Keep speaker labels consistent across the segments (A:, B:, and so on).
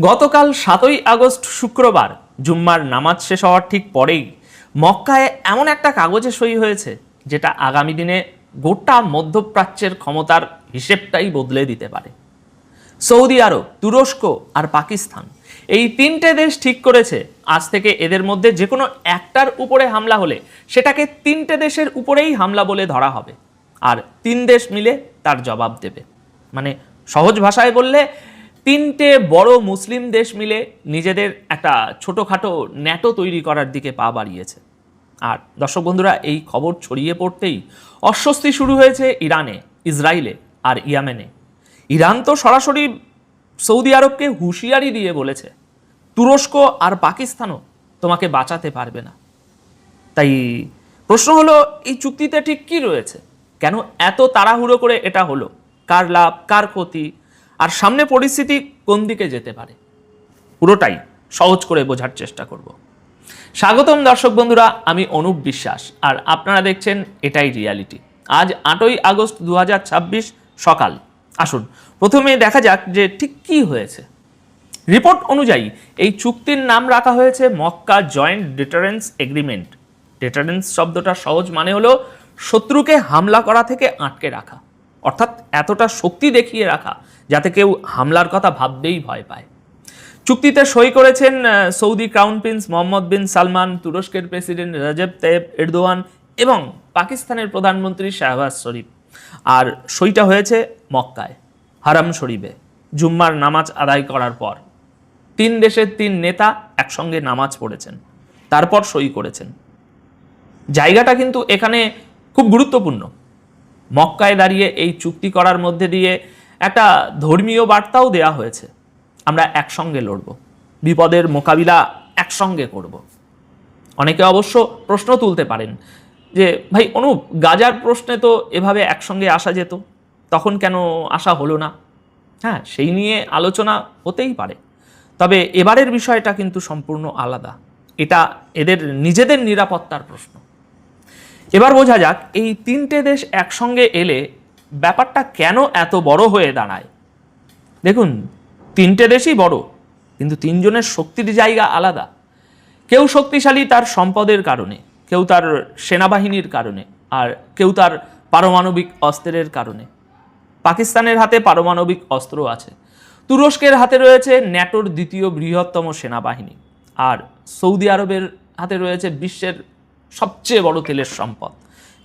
A: গতকাল 7ই আগস্ট শুক্রবার জুম্মার নামাজ শেষ হওয়ার ঠিক পরেই মক্কায় এমন একটা কাগজে সই হয়েছে যেটা আগামী দিনে গোটা মধ্যপ্রাচ্যের ক্ষমতার হিসেবটাই বদলে দিতে পারে। সৌদি আরব, তুরস্ক আর পাকিস্তান এই তিনটে দেশ ঠিক করেছে আজ থেকে এদের মধ্যে যে কোনো একটার উপরে হামলা হলে সেটাকে তিনটে দেশের উপরেই হামলা বলে ধরা হবে, আর তিন দেশ মিলে তার জবাব দেবে। মানে সহজ ভাষায় বললে তিনটে বড় মুসলিম দেশ মিলে নিজেদের একটা ছোটোখাটো ন্যাটো তৈরি করার দিকে পা বাড়িয়েছে। আর দর্শক বন্ধুরা, এই খবর ছড়িয়ে পড়তেই অস্বস্তি শুরু হয়েছে ইরানে, ইসরায়েলে আর ইয়েমেনে। ইরান তো সরাসরি সৌদি আরবকে হুঁশিয়ারি দিয়ে বলেছে তুরস্ক আর পাকিস্তানও তোমাকে বাঁচাতে পারবে না। তাই প্রশ্ন হলো, এই চুক্তিতে ঠিক কী রয়েছে? কেন এত তাড়াহুড়ো করে এটা হলো? কার লাভ, কার ক্ষতি, আর সামনে পরিস্থিতি কোন দিকে যেতে পারে? পুরোটাই সহজ করে বোঝার চেষ্টা করব। স্বাগতম দর্শক বন্ধুরা, আমি অনুপ বিশ্বাস আর আপনারা দেখছেন এটাই রিয়ালিটি। আজ 8ই আগস্ট 2026 সকাল। আসুন প্রথমে দেখা যাক যে ঠিক কী হয়েছে। রিপোর্ট অনুযায়ী এই চুক্তির নাম রাখা হয়েছে Mecca joint deterrence agreement. Deterrence শব্দটা সহজ মানে হলো শত্রুকে হামলা করা থেকে আটকে রাখা, অর্থাৎ এতটা শক্তি দেখিয়ে রাখা যাতে কেউ হামলার কথা ভাবতেই ভয় পায়। চুক্তিতে সই করেছেন সৌদি ক্রাউন প্রিন্স মোহাম্মদ বিন সালমান, তুরস্কের প্রেসিডেন্ট রজব তাইয়িপ এরদোয়ান এবং পাকিস্তানের প্রধানমন্ত্রী শাহবাজ শরীফ। আর সইটা হয়েছে মক্কায়, হারাম শরীফে, জুম্মার নামাজ আদায় করার পর। তিন দেশের তিন নেতা একসঙ্গে নামাজ পড়েছেন, তারপর সই করেছেন। জায়গাটা কিন্তু এখানে খুব গুরুত্বপূর্ণ। মক্কায় দাঁড়িয়ে এই চুক্তি করার মধ্যে দিয়ে একটা ধর্মীয় বার্তাও দেয়া হয়েছে, আমরা একসঙ্গে লড়ব, বিপদের মোকাবিলা একসঙ্গে করব। অনেকে অবশ্য প্রশ্ন তুলতে পারেন যে ভাই অনুপ, গাজার প্রশ্নে তো এভাবে একসঙ্গে আসা যেত, তখন কেন আসা হলো না? হ্যাঁ, সেই নিয়ে আলোচনা হতেই পারে, তবে এবারের বিষয়টা কিন্তু সম্পূর্ণ আলাদা। এটা এদের নিজেদের নিরাপত্তার প্রশ্ন। এবার বোঝা যাক এই তিনটে দেশ একসঙ্গে এলে ব্যাপারটা কেন এত বড় হয়ে দাঁড়ায়। দেখুন, তিনটে দেশই বড়, কিন্তু তিনজনের শক্তির জায়গা আলাদা। কেউ শক্তিশালী তার সম্পদের কারণে, কেউ তার সেনাবাহিনীর কারণে, আর কেউ তার পারমাণবিক অস্ত্রের কারণে। পাকিস্তানের হাতে পারমাণবিক অস্ত্র আছে, তুরস্কের হাতে রয়েছে ন্যাটোর দ্বিতীয় বৃহত্তম সেনাবাহিনী, আর সৌদি আরবের হাতে রয়েছে বিশ্বের সবচেয়ে বড় তেলের সম্পদ,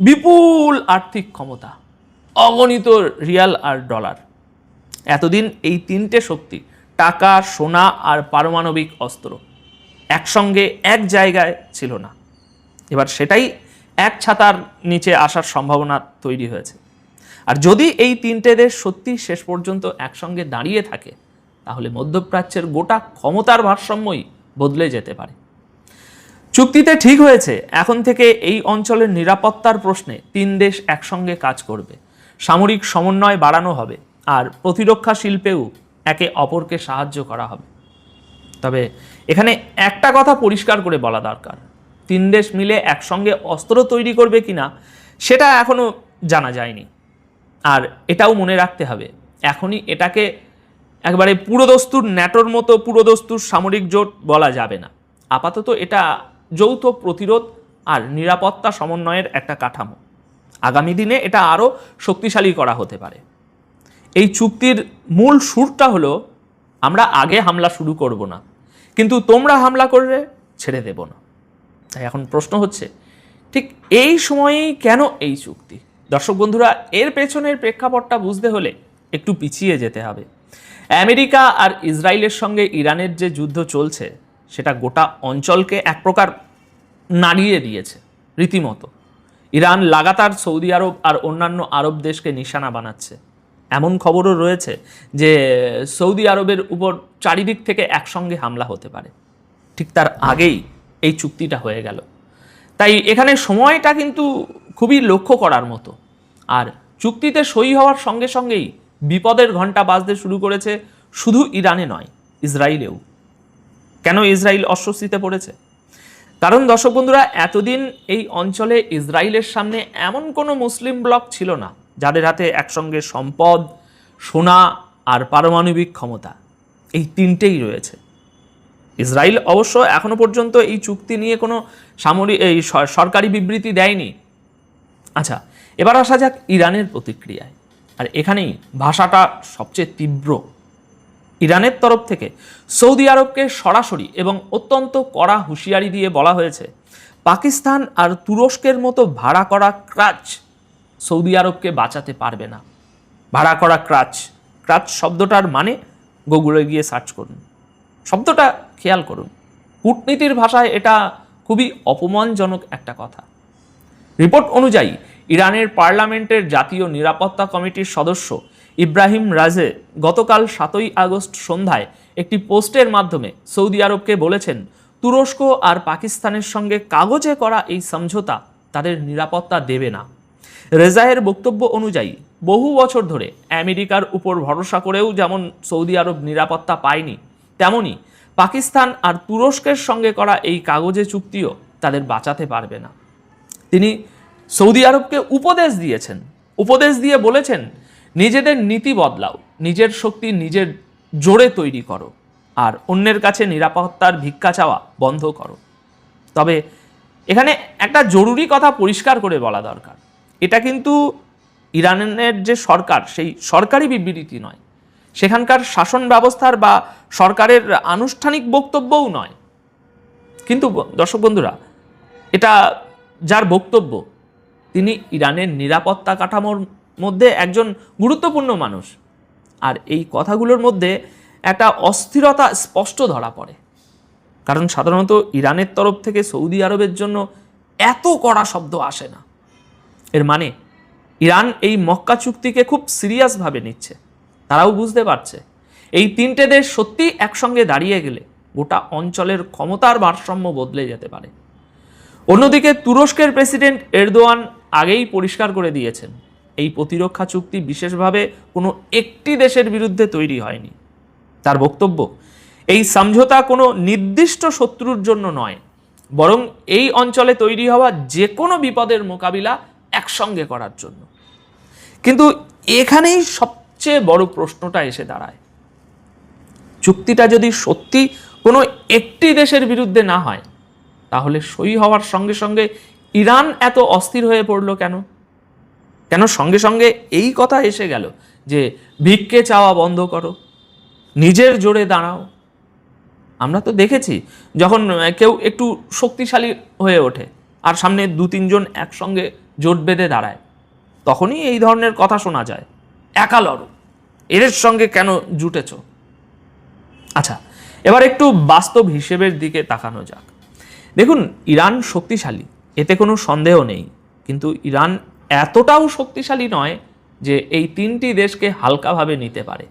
A: বিপুল আর্থিক ক্ষমতা, অগণিত রিয়াল আর ডলার। এতদিন এই তিনটে শক্তি, টাকা, সোনা আর পারমাণবিক অস্ত্র, একসঙ্গে এক জায়গায় ছিল না। এবার সেটাই এক ছাতার নিচে আসার সম্ভাবনা তৈরি হয়েছে। আর যদি এই তিনটে দেশ সত্যি শেষ পর্যন্ত একসঙ্গে দাঁড়িয়ে থাকে, তাহলে মধ্যপ্রাচ্যের গোটা ক্ষমতার ভারসাম্যই বদলে যেতে পারে। চুক্তিতে ঠিক হয়েছে এখন থেকে এই অঞ্চলের নিরাপত্তার প্রশ্নে তিন দেশ একসঙ্গে কাজ করবে, সামরিক সমন্বয় বাড়ানো হবে, আর প্রতিরক্ষা শিল্পেও একে অপরকে সাহায্য করা হবে। তবে এখানে একটা কথা পরিষ্কার করে বলা দরকার, তিন দেশ মিলে একসঙ্গে অস্ত্র তৈরি করবে কিনা সেটা এখনো জানা যায়নি। আর এটাও মনে রাখতে হবে, এখনই এটাকে একবারে পুরোদস্তুর ন্যাটোর মতো পুরোদস্তুর সামরিক জোট বলা যাবে না। আপাতত এটা যৌথ প্রতিরোধ আর নিরাপত্তা সমন্বয়ের একটা কাঠামো। আগামী দিনে এটা আরও শক্তিশালী করা হতে পারে। এই চুক্তির মূল সুরটা হলো, আমরা আগে হামলা শুরু করব না, কিন্তু তোমরা হামলা করলে ছেড়ে দেব না। তাই এখন প্রশ্ন হচ্ছে, ঠিক এই সময়েই কেন এই চুক্তি? দর্শক বন্ধুরা, এর পেছনের প্রেক্ষাপটটা বুঝতে হলে একটু পিছিয়ে যেতে হবে। আমেরিকা আর ইসরায়েলের সঙ্গে ইরানের যে যুদ্ধ চলছে, সেটা গোটা অঞ্চলকে এক প্রকার নাড়িয়ে দিয়েছে রীতিমতো। ইরান লাগাতার সৌদি আরব আর অন্যান্য আরব দেশকে নিশানা বানাচ্ছে। এমন খবরও রয়েছে যে সৌদি আরবের উপর চারিদিক থেকে একসঙ্গে হামলা হতে পারে। ঠিক তার আগেই এই চুক্তিটা হয়ে গেল। তাই এখানে সময়টা কিন্তু খুবই লক্ষ্য করার মতো। আর চুক্তিতে সই হওয়ার সঙ্গে সঙ্গেই বিপদের ঘণ্টা বাজতে শুরু করেছে শুধু ইরানে নয়, ইসরায়েলেও। কেন ইসরায়েল অস্বস্তিতে পড়েছে? কারণ দর্শক বন্ধুরা, এতদিন এই অঞ্চলে ইসরায়েলের সামনে এমন কোনো মুসলিম ব্লক ছিল না যাদের হাতে একসঙ্গে সম্পদ, সোনা আর পারমাণবিক ক্ষমতা। এই তিনটেই রয়েছে। ইসরায়েল অবশ্য এখনো পর্যন্ত এই চুক্তি নিয়ে কোনো সরকারি বিবৃতি দেয়নি। আচ্ছা, এবার আসা যাক ইরানের প্রতিক্রিয়ায়। আর এখানেই ভাষাটা সবচেয়ে তীব্র। ইরানের তরফ থেকে সৌদি আরবকে সরাসরি এবং অত্যন্ত কড়া হুঁশিয়ারি দিয়ে বলা হয়েছে, পাকিস্তান আর তুরস্কের মতো ভাড়া করা ক্রাচ সৌদি আরবকে বাঁচাতে পারবে না। ভাড়া করা ক্রাচ শব্দটার মানে গুগলে গিয়ে সার্চ করুন, শব্দটা খেয়াল করুন। কূটনীতির ভাষায় এটা খুবই অপমানজনক একটা কথা। রিপোর্ট অনুযায়ী ইরানের পার্লামেন্টের জাতীয় নিরাপত্তা কমিটির সদস্য ইব্রাহিম রাজে গতকাল 7ই আগস্ট সন্ধ্যায় একটি পোস্টের মাধ্যমে সৌদি আরবকে বলেছেন, তুরস্ক আর পাকিস্তানের সঙ্গে কাগজে করা এই সমঝোতা তাদের নিরাপত্তা দেবে না। রেজায়ের বক্তব্য অনুযায়ী বহু বছর ধরে আমেরিকার উপর ভরসা করেও যেমন সৌদি আরব নিরাপত্তা পায়নি, তেমনি পাকিস্তান আর তুরস্কের সঙ্গে করা এই কাগজে চুক্তিও তাদের বাঁচাতে পারবে না। তিনি সৌদি আরবকে উপদেশ দিয়ে বলেছেন, নিজেদের নীতি বদলাও, নিজের শক্তি নিজের জোরে তৈরি করো, আর অন্যের কাছে নিরাপত্তার ভিক্ষা চাওয়া বন্ধ করো। তবে এখানে একটা জরুরি কথা পরিষ্কার করে বলা দরকার, এটা কিন্তু ইরানের যে সরকার, সেই সরকারি বিবৃতি নয়, সেখানকার শাসন ব্যবস্থার বা সরকারের আনুষ্ঠানিক বক্তব্যও নয়। কিন্তু দর্শক বন্ধুরা, এটা যার বক্তব্য, তিনি ইরানের নিরাপত্তা কাঠামোর মধ্যে একজন গুরুত্বপূর্ণ মানুষ। আর এই কথাগুলোর মধ্যে একটা অস্থিরতা স্পষ্ট ধরা পড়ে, কারণ সাধারণত ইরানের তরফ থেকে সৌদি আরবের জন্য এত কড়া শব্দ আসে না। এর মানে ইরান এই মক্কা চুক্তিকে খুব সিরিয়াসভাবে নিচ্ছে। তারাও বুঝতে পারছে এই তিনটে দেশ সত্যি একসঙ্গে দাঁড়িয়ে গেলে গোটা অঞ্চলের ক্ষমতার ভারসাম্য বদলে যেতে পারে। অন্যদিকে তুরস্কের প্রেসিডেন্ট এরদোয়ান আগেই পরিষ্কার করে দিয়েছেন, এই প্রতিরক্ষা চুক্তি বিশেষভাবে কোনো একটি দেশের বিরুদ্ধে তৈরি হয়নি। তার বক্তব্য, এই সমঝোতা কোনো নির্দিষ্ট শত্রুর জন্য নয়, বরং এই অঞ্চলে তৈরি হওয়া যে কোনো বিপদের মোকাবিলা একসঙ্গে করার জন্য। কিন্তু এখানেই সবচেয়ে বড় প্রশ্নটা এসে দাঁড়ায়, চুক্তিটা যদি সত্যি কোনো একটি দেশের বিরুদ্ধে না হয়, তাহলে সই হওয়ার সঙ্গে সঙ্গে ইরান এত অস্থির হয়ে পড়লো কেন? সঙ্গে সঙ্গে এই কথা এসে গেল যে ভিক্ষে চাওয়া বন্ধ করো, নিজের জোরে দাঁড়াও। আমরা তো দেখেছি, যখন কেউ একটু শক্তিশালী হয়ে ওঠে আর সামনে 2-3 জন একসঙ্গে জোট বেঁধে দাঁড়ায়, তখনই এই ধরনের কথা শোনা যায়, একা লড়ো, এর সঙ্গে কেন জুটেছ? আচ্ছা, এবার একটু বাস্তব হিসেবের দিকে তাকানো যাক। দেখুন, ইরান শক্তিশালী, এতে কোনো সন্দেহ নেই, কিন্তু ইরান এতটাও শক্তিশালী নয় যে এই তিনটি দেশকে হালকাভাবে নিতে পারে।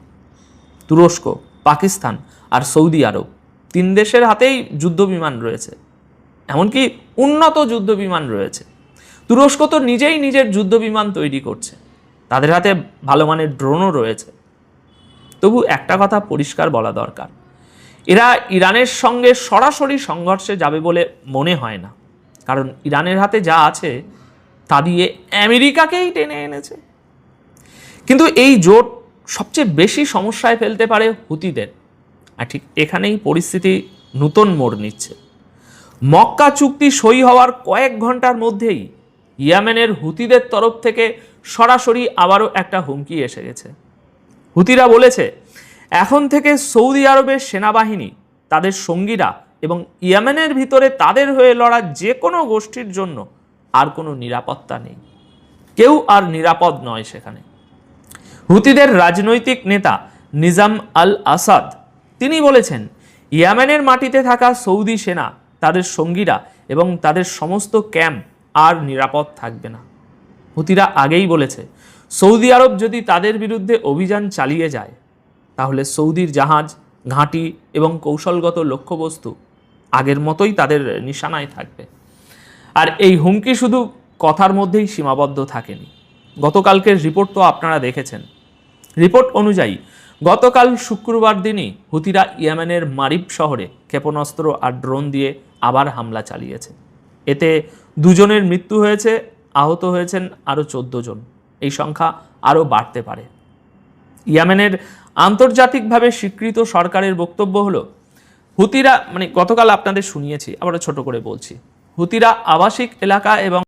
A: তুরস্ক, পাকিস্তান আর সৌদি আরব, 3 দেশের হাতেই যুদ্ধবিমান রয়েছে, এমনকি উন্নত যুদ্ধবিমান রয়েছে। তুরস্ক তো নিজেই নিজের যুদ্ধবিমান তৈরি করছে, তাদের হাতে ভালো মানের ড্রোনও রয়েছে। তবু একটা কথা পরিষ্কার বলা দরকার, এরা ইরানের সঙ্গে সরাসরি সংঘর্ষে যাবে বলে মনে হয় না, কারণ ইরানের হাতে যা আছে তা দিয়ে আমেরিকাকেই টেনে এনেছে। কিন্তু এই জোট সবচেয়ে বেশি সমস্যায় ফেলতে পারে হুতিদের, আর ঠিক এখানেই পরিস্থিতি নতুন মোড় নিচ্ছে। মক্কা চুক্তি সই হওয়ার কয়েক ঘন্টার মধ্যেই ইয়েমেনের হুতিদের তরফ থেকে সরাসরি আবারও একটা হুমকি এসে গেছে। হুতিরা বলেছে, এখন থেকে সৌদি আরবের সেনাবাহিনী, তাদের সঙ্গীরা এবং ইয়েমেনের ভিতরে তাদের হয়ে লড়া যে কোনো গোষ্ঠীর জন্য আর কোনো নিরাপত্তা নেই, কেউ আর নিরাপদ নয় সেখানে। হুতিদের রাজনৈতিক নেতা নিজাম আল আসাদ, তিনি বলেছেন, ইয়েমেনের মাটিতে থাকা সৌদি সেনা, তাদের সঙ্গীরা এবং তাদের সমস্ত ক্যাম্প আর নিরাপদ থাকবে না। হুতিরা আগেই বলেছে, সৌদি আরব যদি তাদের বিরুদ্ধে অভিযান চালিয়ে যায়, তাহলে সৌদির জাহাজ, ঘাঁটি এবং কৌশলগত লক্ষ্যবস্তু আগের মতোই তাদের নিশানায় থাকবে। আর এই হুমকি শুধু কথার মধ্যেই সীমাবদ্ধ থাকেনি। গতকালকের রিপোর্ট তো আপনারা দেখেছেন। রিপোর্ট অনুযায়ী গতকাল শুক্রবার দিনই হুতিরা ইয়েমেনের মারিব শহরে ক্ষেপণাস্ত্র আর ড্রোন দিয়ে আবার হামলা চালিয়েছে। এতে 2 জনের মৃত্যু হয়েছে, আহত হয়েছেন আরও 14 জন। এই সংখ্যা আরও বাড়তে পারে। ইয়েমেনের আন্তর্জাতিকভাবে স্বীকৃত সরকারের বক্তব্য হলো হুতিরা, মানে গতকাল আপনাদের শুনিয়েছি, আবার ছোট করে বলছি, হুতিরা আবাসিক এলাকা এবং